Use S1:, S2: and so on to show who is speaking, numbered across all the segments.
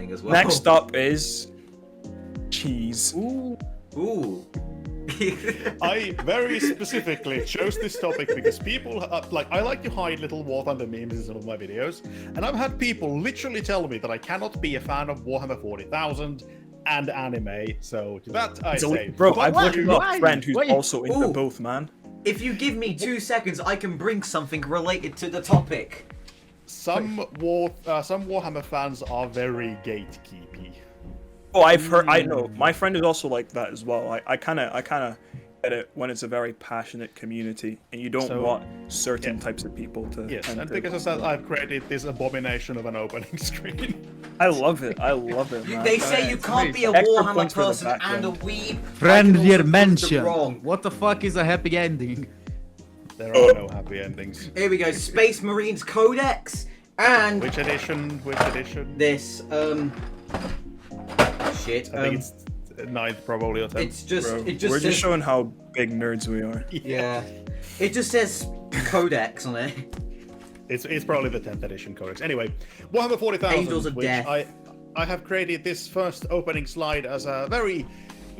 S1: something as well.
S2: Next up is cheese.
S1: Ooh.
S3: I very specifically chose this topic because people I like to hide little War Thunder memes in some of my videos, and I've had people literally tell me that I cannot be a fan of Warhammer 40,000 and anime. So to that I say,
S2: bro, I've got
S4: Why?
S2: a friend who's
S4: Wait.
S2: also into
S1: Ooh.
S2: both, man.
S1: If you give me 2 seconds, I can bring something related to the topic.
S3: some Warhammer fans are very gatekeepy.
S2: Oh, I've heard. I know. My friend is also like that as well. I kind of get it when it's a very passionate community, and you don't want certain types of people to.
S3: Yes,
S2: enter.
S3: and because of that, I've created this abomination of an opening screen.
S2: I love it. I love it, man.
S1: They say you can't be a
S2: Extra
S1: Warhammer
S2: points for the
S1: person and a
S2: background.
S1: weeb.
S4: Friend
S1: I can also
S4: here
S1: prove them
S4: mentioned.
S1: wrong.
S4: What the fuck is a happy ending?
S3: There are no happy endings.
S1: Here we go. Space Marines Codex and
S3: Which edition? Which edition?
S1: this. Shit.
S3: I think it's 9th probably or 10th.
S1: It's just.
S2: Bro,
S1: It just
S2: we're
S1: says.
S2: just showing how big nerds we are.
S1: Yeah. It just says Codex on it.
S3: It's probably the 10th edition codex. Anyway, Warhammer 40,000,
S1: Angels of
S3: which
S1: Death.
S3: I have created this first opening slide as a very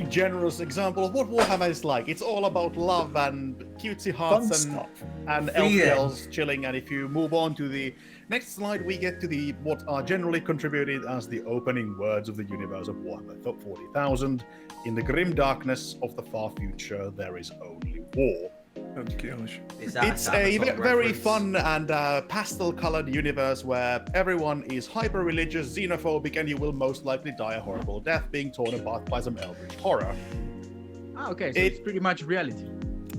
S3: generous example of what Warhammer is like. It's all about love and cutesy hearts and elf
S1: Freedom.
S3: girls chilling. And if you move on to the next slide, we get to the what are generally contributed as the opening words of the universe of Warhammer 40,000. In the grim darkness of the far future, there is only war.
S2: Oh gosh.
S1: Is that
S3: It's a
S1: Amazon
S3: very
S1: reference?
S3: fun and pastel-colored universe where everyone is hyper-religious, xenophobic, and you will most likely die a horrible death being torn apart by some eldritch horror.
S4: Ah, okay, so it's pretty much reality.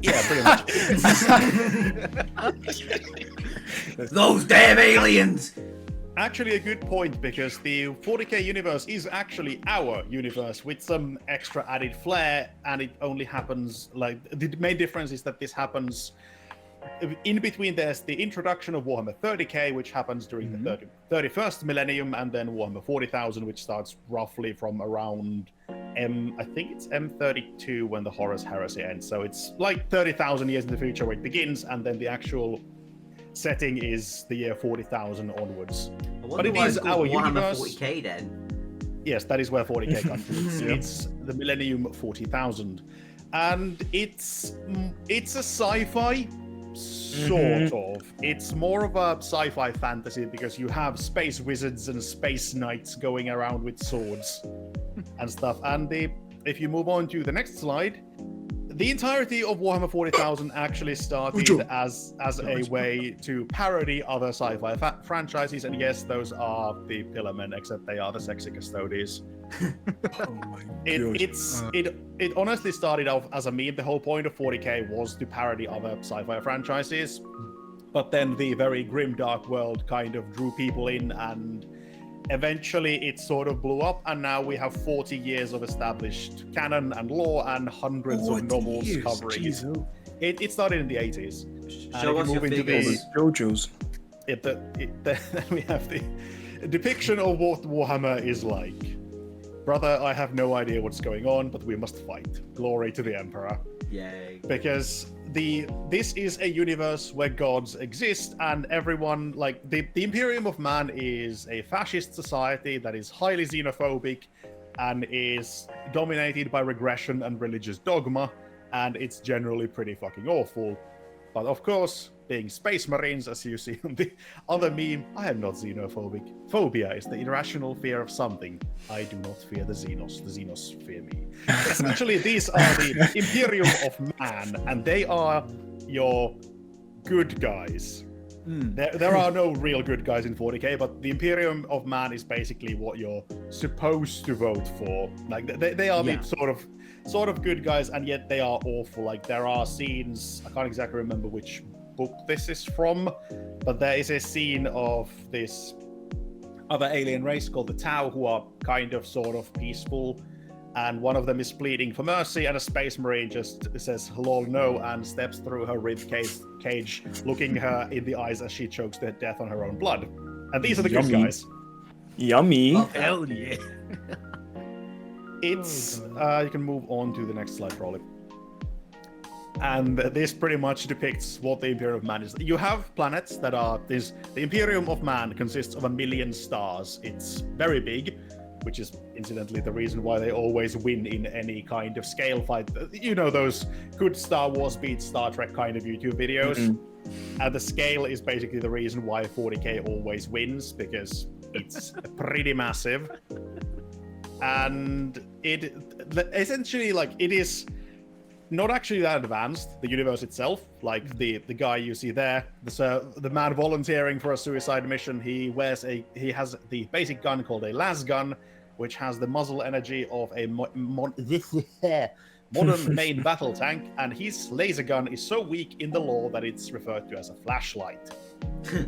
S3: Yeah, pretty much.
S1: Those damn aliens!
S3: Actually, a good point, because the 40k universe is actually our universe with some extra added flair, and it only happens, like, the main difference is that this happens in between. There's the introduction of Warhammer 30k, which happens during the 31st millennium, and then Warhammer 40,000, which starts roughly from around I think it's M32 when the Horus Heresy ends. So it's like 30,000 years in the future where it begins, and then the actual setting is the year 40,000 onwards.
S1: But
S3: it is our
S1: Warhammer
S3: universe.
S1: 40k then.
S3: Yes, that is where 40k comes from. It's the Millennium 40,000, and it's a sci-fi sort of. It's more of a sci-fi fantasy because you have space wizards and space knights going around with swords and stuff. And if you move on to the next slide, the entirety of Warhammer 40,000 actually started as a way to parody other sci-fi franchises, and yes, those are the Pillarmen, except they are the sexy custodians.
S2: Oh my
S3: It honestly started off as a meme. The whole point of 40k was to parody other sci-fi franchises, but then the very grim dark world kind of drew people in, and eventually it sort of blew up, and now we have 40 years of established canon and lore and hundreds of novels covering it. It started in the 80s.
S1: Show us your figures.
S2: JoJo's.
S3: Then we have the depiction of what Warhammer is like. Brother, I have no idea what's going on, but we must fight. Glory to the Emperor.
S1: Yay.
S3: Because this is a universe where gods exist, and everyone, like, the Imperium of Man is a fascist society that is highly xenophobic and is dominated by regression and religious dogma, and it's generally pretty fucking awful. But of course, being Space Marines, as you see on the other meme, I am not xenophobic. Phobia is the irrational fear of something. I do not fear the Xenos. The Xenos fear me. Essentially, these are the Imperium of Man, and they are your good guys. There are no real good guys in 40k, but the Imperium of Man is basically what you're supposed to vote for. Like, they are the sort of good guys, and yet they are awful. Like, there are scenes, I can't exactly remember which book this is from, but there is a scene of this other alien race called the Tau, who are kind of sort of peaceful, and one of them is pleading for mercy, and a Space Marine just says lol no and steps through her rib cage, looking her in the eyes as she chokes to death on her own blood. And these are the good guys.
S2: Yummy.
S4: Hell yeah.
S3: It's you can move on to the next slide probably. And this pretty much depicts what the Imperium of Man is. You have planets that are the Imperium of Man consists of 1 million stars. It's very big, which is incidentally the reason why they always win in any kind of scale fight. You know, those good Star Wars beats Star Trek kind of YouTube videos.
S2: Mm-hmm.
S3: And the scale is basically the reason why 40k always wins, because it's pretty massive. And it essentially, like, it is not actually that advanced, the universe itself. Like the guy you see there, the man volunteering for a suicide mission, he has the basic gun called a las gun, which has the muzzle energy of a modern main battle tank, and his laser gun is so weak in the lore that it's referred to as a flashlight.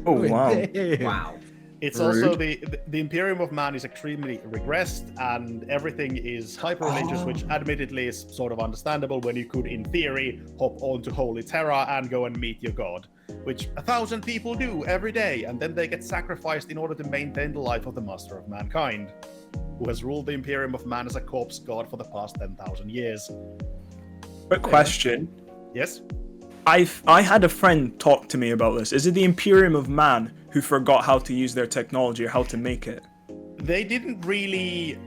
S2: Oh wow!
S1: Wow.
S3: It's
S2: Rude.
S3: also the Imperium of Man is extremely regressed, and everything is hyper-religious, which admittedly is sort of understandable when you could, in theory, hop onto Holy Terra and go and meet your god, which 1,000 people do every day, and then they get sacrificed in order to maintain the life of the Master of Mankind, who has ruled the Imperium of Man as a corpse god for the past 10,000 years.
S2: Quick question.
S3: Yes?
S2: I had a friend talk to me about this. Is it the Imperium of Man who forgot how to use their technology or how to make it?
S3: They didn't really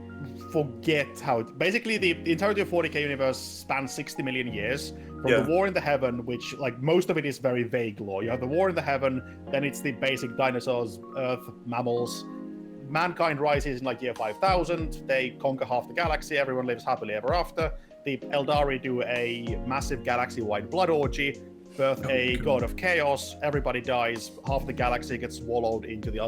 S3: forget how... Basically, the entirety of 40k universe spans 60 million years. From the War in the Heaven, which, like, most of it is very vague lore. You have the War in the Heaven, then it's the basic dinosaurs, Earth, mammals. Mankind rises in, like, year 5000. They conquer half the galaxy. Everyone lives happily ever after. The Eldari do a massive galaxy-wide blood orgy, birth a god of chaos, everybody dies, half the galaxy gets swallowed into the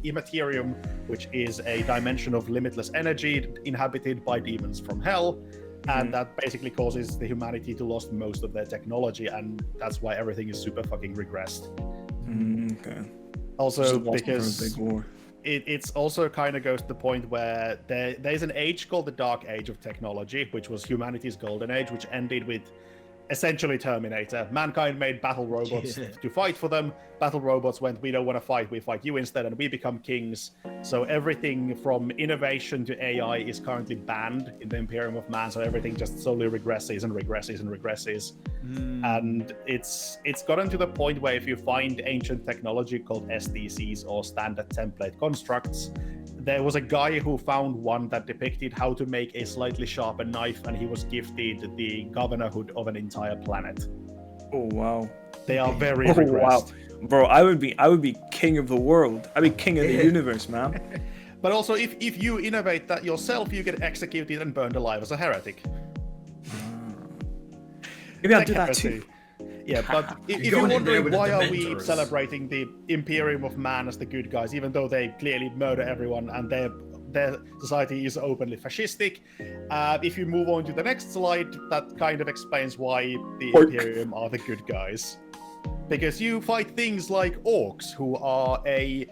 S3: Immaterium, which is a dimension of limitless energy inhabited by demons from hell, and that basically causes the humanity to lose most of their technology, and that's why everything is super fucking regressed.
S2: Okay.
S3: Also, because...
S2: For a big war.
S3: It's also kind of goes to the point where there's an age called the Dark Age of Technology, which was humanity's golden age, which ended with essentially Terminator. Mankind made battle robots to fight for them. Battle robots went, we don't want to fight, we fight you instead, and we become kings. So everything from innovation to AI is currently banned in the Imperium of Man, so everything just slowly regresses and regresses and regresses. And it's gotten to the point where if you find ancient technology called STCs, or standard template constructs, there was a guy who found one that depicted how to make a slightly sharper knife, and he was gifted the governorhood of an entire planet.
S2: Oh wow!
S3: They are very regressed.
S2: Wow, bro! I would be king of the world. I'd be king of the universe, man.
S3: But also, if you innovate that yourself, you get executed and burned alive as a heretic.
S2: Maybe I'll do that too.
S3: Yeah, but if you're wondering why are we celebrating the Imperium of Man as the good guys, even though they clearly murder everyone and their society is openly fascistic, if you move on to the next slide, that kind of explains why the Imperium are the good guys. Because you fight things like orcs, who are a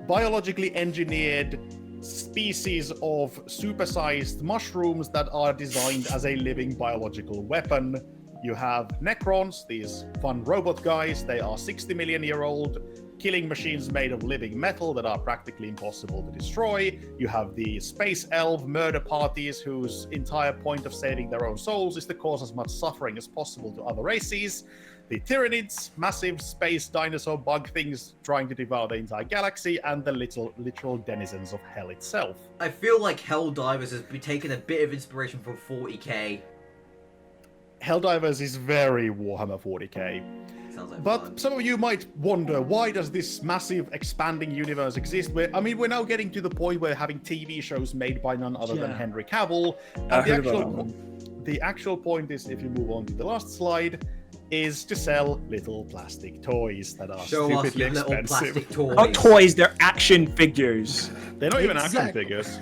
S3: biologically engineered species of supersized mushrooms that are designed as a living biological weapon. You have Necrons, these fun robot guys. They are 60 million year old killing machines made of living metal that are practically impossible to destroy. You have the space elf murder parties whose entire point of saving their own souls is to cause as much suffering as possible to other races. The Tyranids, massive space dinosaur bug things trying to devour the entire galaxy, and the literal denizens of hell itself.
S1: I feel like Helldivers has been taking a bit of inspiration from 40k.
S3: Helldivers is very Warhammer 40k.
S1: Sounds like
S3: But
S1: fun.
S3: some of you might wonder, why does this massive expanding universe exist? We're now getting to the point where having TV shows made by none other than Henry Cavill. And the actual point is, if you move on to the last slide, is to sell little plastic toys that are
S1: Show us
S3: stupidly
S1: your little
S3: expensive.
S1: plastic toys.
S2: Not toys, they're action figures.
S3: They're not even action
S4: Exactly.
S3: figures.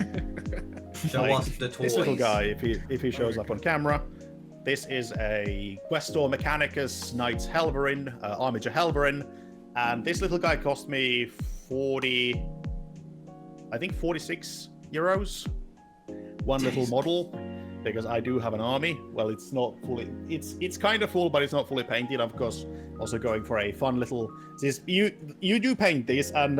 S1: Show
S3: Like,
S1: us the toys.
S3: This little guy, if he shows up on camera, this is a Questor Mechanicus Knights Helverin, Armiger Helverin, and this little guy cost me 46 euros. One little model, because I do have an army. Well, it's not fully, it's kind of full, but it's not fully painted. Of course, also going for a fun little. You do paint these, and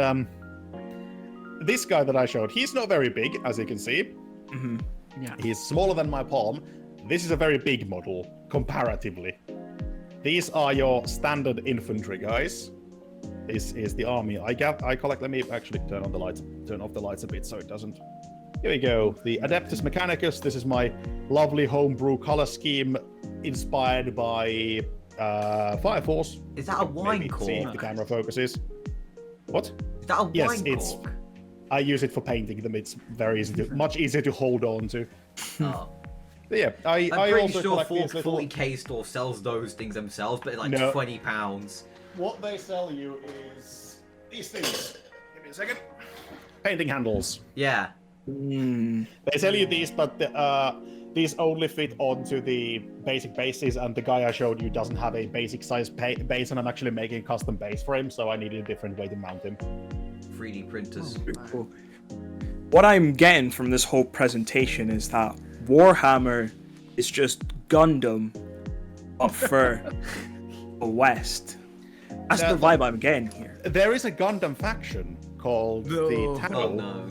S3: this guy that I showed, he's not very big, as you can see.
S2: Mm-hmm.
S4: Yeah.
S3: He's smaller than my palm. This is a very big model, comparatively. These are your standard infantry guys. This is the army I collect. Let me actually turn off the lights a bit so it doesn't Here we go. The Adeptus Mechanicus. This is my lovely homebrew color scheme inspired by Fire Force.
S1: Is that a wine
S3: Maybe
S1: cork?
S3: see if the camera focuses. What?
S1: Is that a
S3: Yes,
S1: wine
S3: it's-
S1: cork?
S3: I use it for painting them. It's very easy, much easier to hold on to.
S1: Oh.
S3: But yeah, I
S1: I'm pretty
S3: also
S1: sure
S3: collect these little...
S1: 40k store sells those things themselves, but like
S3: No.
S1: £20.
S3: What they sell you is these things. Give me a second. Painting handles.
S1: Yeah.
S3: They sell you these, but these only fit onto the basic bases, and the guy I showed you doesn't have a basic size base, and I'm actually making a custom base for him, so I needed a different way to mount him.
S1: 3D printers.
S2: Cool. What I'm getting from this whole presentation is that Warhammer is just Gundam, but for the West. That's the vibe I'm getting here.
S3: There is a Gundam faction called the Tau.
S1: Oh no.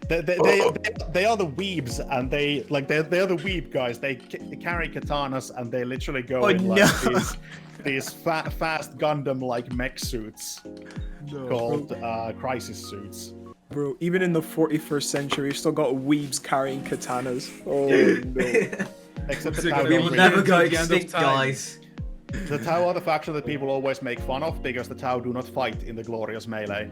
S3: They are the weebs, and they're the weeb guys. They carry katanas, and they literally go in like these fast Gundam like mech suits called crisis suits.
S2: Bro, even in the 41st century, you still got weebs carrying katanas. Oh no.
S3: Except the
S4: We
S3: Tau
S1: We
S3: don't
S1: will
S3: really-
S1: never go
S4: Until the end of
S1: extinct,
S4: time.
S1: guys.
S3: The Tau are the faction that people always make fun of because the Tau do not fight in the glorious melee.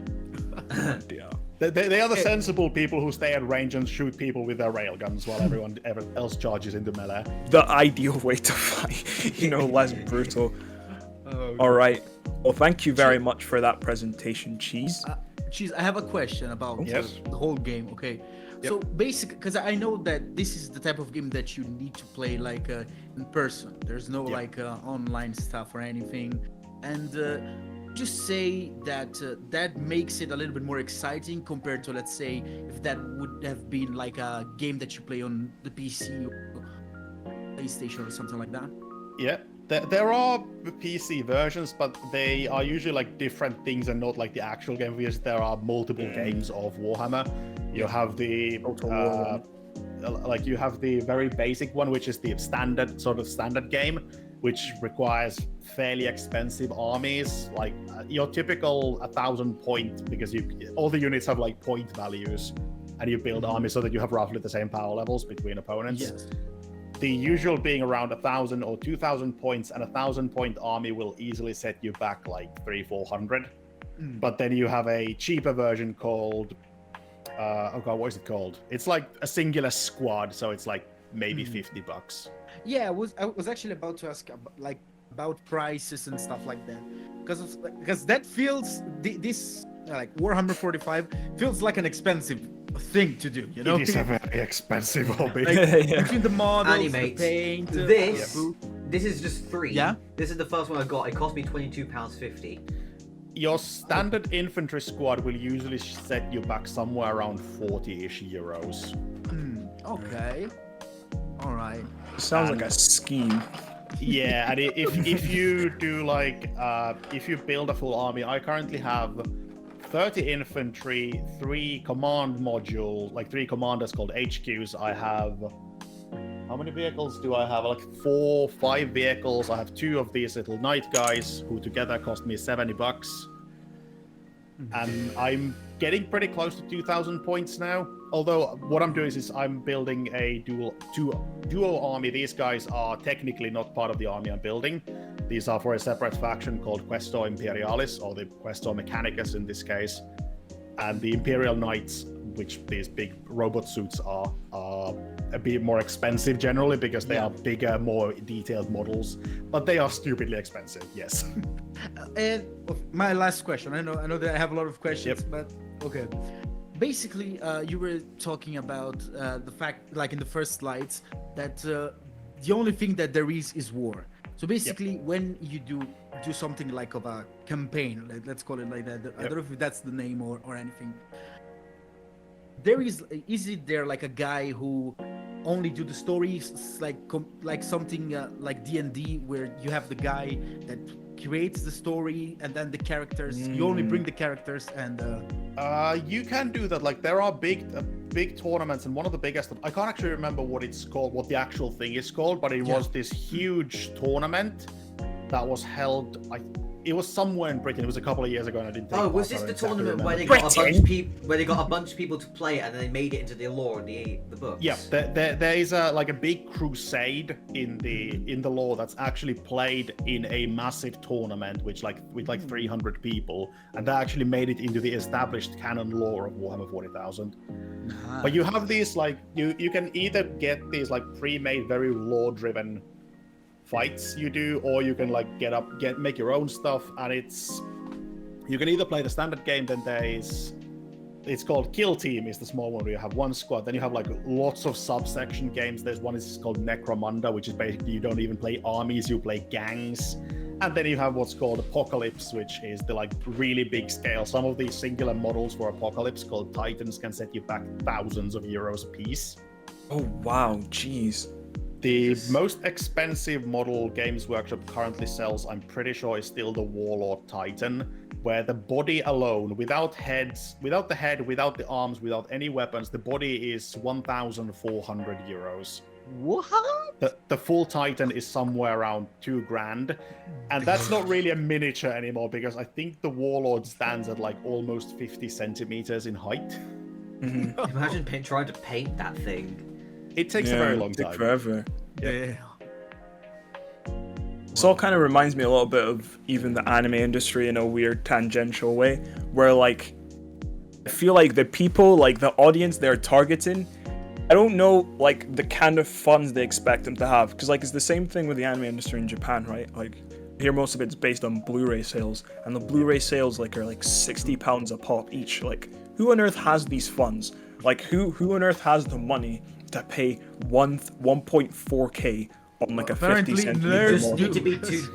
S2: Yeah.
S3: They are the sensible people who stay at range and shoot people with their railguns while everyone else charges into melee.
S2: The ideal way to fight, less brutal.
S4: Oh,
S2: All right. Well, thank you very much for that presentation, Cheese.
S4: Cheese, I have a question about
S3: Yes.
S4: the whole game. Okay, so basically, because I know that this is the type of game that you need to play like in person. There's no like online stuff or anything, and just say that that makes it a little bit more exciting compared to, let's say, if that would have been like a game that you play on the PC or PlayStation or something like that.
S3: Yeah, there are PC versions, but they are usually like different things and not like the actual game. Because there are multiple games of Warhammer. You have the like you have the very basic one, which is the standard game, which requires fairly expensive armies, like your typical 1,000 point, because all the units have like point values, and you build armies so that you have roughly the same power levels between opponents.
S4: Yes.
S3: The usual being around 1,000 or 2,000 points, and 1,000 point army will easily set you back like 300-400. But then you have a cheaper version called oh god, what is it called? It's like a singular squad, so it's like maybe $50.
S4: Yeah, I was actually about to ask about prices and stuff like that, because that feels this like Warhammer 45 feels like an expensive thing to do.
S3: It is a very expensive hobby.
S4: Between the models,
S1: Animate.
S4: the paint,
S1: This is just 3.
S4: Yeah?
S1: This is the first one I got. It cost me £22.50.
S3: Your standard infantry squad will usually set you back somewhere around 40-ish euros.
S4: Okay. All right.
S2: Sounds like a scheme.
S3: Yeah, and if you do like if you build a full army, I currently have 30 infantry, 3 command modules, like 3 commanders called HQs. I have, how many vehicles do I have? Like 5 vehicles. I have 2 of these little knight guys who together cost me $70. And I'm getting pretty close to 2,000 points now. Although what I'm doing is I'm building a duo army. These guys are technically not part of the army I'm building. These are for a separate faction called Questor Imperialis, or the Questor Mechanicus in this case. And the Imperial Knights, which these big robot suits are a bit more expensive generally because they are bigger, more detailed models. But they are stupidly expensive, yes.
S4: And my last question. I know that I have a lot of questions, but okay. Basically, you were talking about the fact, like in the first slides, that the only thing that there is war. So basically, when you do something like of a campaign, let's call it like that. I don't know if that's the name or anything. Is it there like a guy who only do the stories, like something like D&D, where you have the guy that creates the story and then the characters, you only bring the characters and
S3: you can do that. Like there are big tournaments, and one of the biggest, I can't actually remember what it's called, what the actual thing is called, but it was this huge tournament that was held it was somewhere in Britain. It was a couple of years ago, and I didn't. Take
S1: Oh,
S3: part,
S1: was
S3: so
S1: this
S3: I
S1: the
S3: don't exactly
S1: tournament where
S3: remember.
S1: they got a bunch of people, where they got a bunch of people to play it, and then they made it into the lore in the books?
S3: Yeah, there is a big crusade in the lore that's actually played in a massive tournament, with 300 people, and that actually made it into the established canon lore of Warhammer 40,000.
S4: Nice.
S3: But you have these you can either get these pre-made, very lore-driven fights you do, or you can make your own stuff, and you can either play the standard game. Then it's called Kill Team is the small one where you have one squad. Then you have lots of subsection games. There's one is called Necromunda, which is basically you don't even play armies, you play gangs. And then you have what's called Apocalypse, which is the really big scale. Some of these singular models for Apocalypse called Titans can set you back thousands of euros a piece.
S2: Oh wow, jeez.
S3: The most expensive model Games Workshop currently sells, I'm pretty sure, is still the Warlord Titan, where the body alone, without the head, without the arms, without any weapons, the body is 1,400 euros.
S4: What?
S3: The full Titan is somewhere around $2,000, and that's not really a miniature anymore, because I think the Warlord stands at almost 50 centimeters in height.
S2: Mm-hmm.
S1: Imagine trying to paint that thing.
S3: It takes a very long time.
S2: Forever.
S4: Yeah.
S2: This all kind of reminds me a little bit of even the anime industry in a weird tangential way, where I feel like the people, the audience they're targeting, I don't know the kind of funds they expect them to have, because it's the same thing with the anime industry in Japan, right? Here most of it's based on Blu-ray sales, and the Blu-ray sales are £60 a pop each. Who on earth has these funds? Who on earth has the money to pay 1.4k on a 50
S4: Apparently
S2: cent
S4: nerds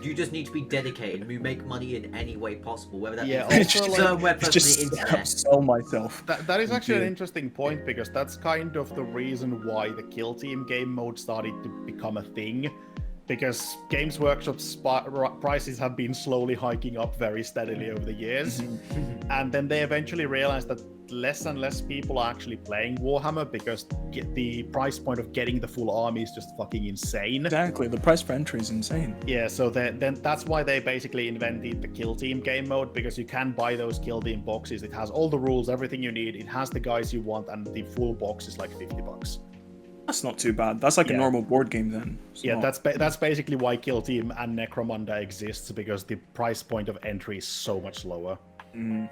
S1: You just need to be dedicated. You make money in any way possible, whether that
S3: Yeah,
S1: be
S3: also,
S1: certain websites on
S2: just
S1: the internet.
S2: sell myself.
S3: That is actually an
S2: Yeah.
S3: interesting point, because that's kind of the reason why the Kill Team game mode started to become a thing. Because Games Workshop's prices have been slowly hiking up very steadily over the years. And then they eventually realized that less and less people are actually playing Warhammer, because the price point of getting the full army is just fucking insane.
S2: Exactly, the price for entry is insane.
S3: Yeah, so then that's why they basically invented the Kill Team game mode, because you can buy those Kill Team boxes. It has all the rules, everything you need. It has the guys you want, and the full box is $50.
S2: That's not too bad. That's a normal board game then. It's
S3: Yeah,
S2: not-
S3: that's basically why Kill Team and Necromunda exists, because the price point of entry is so much lower.
S2: Mm.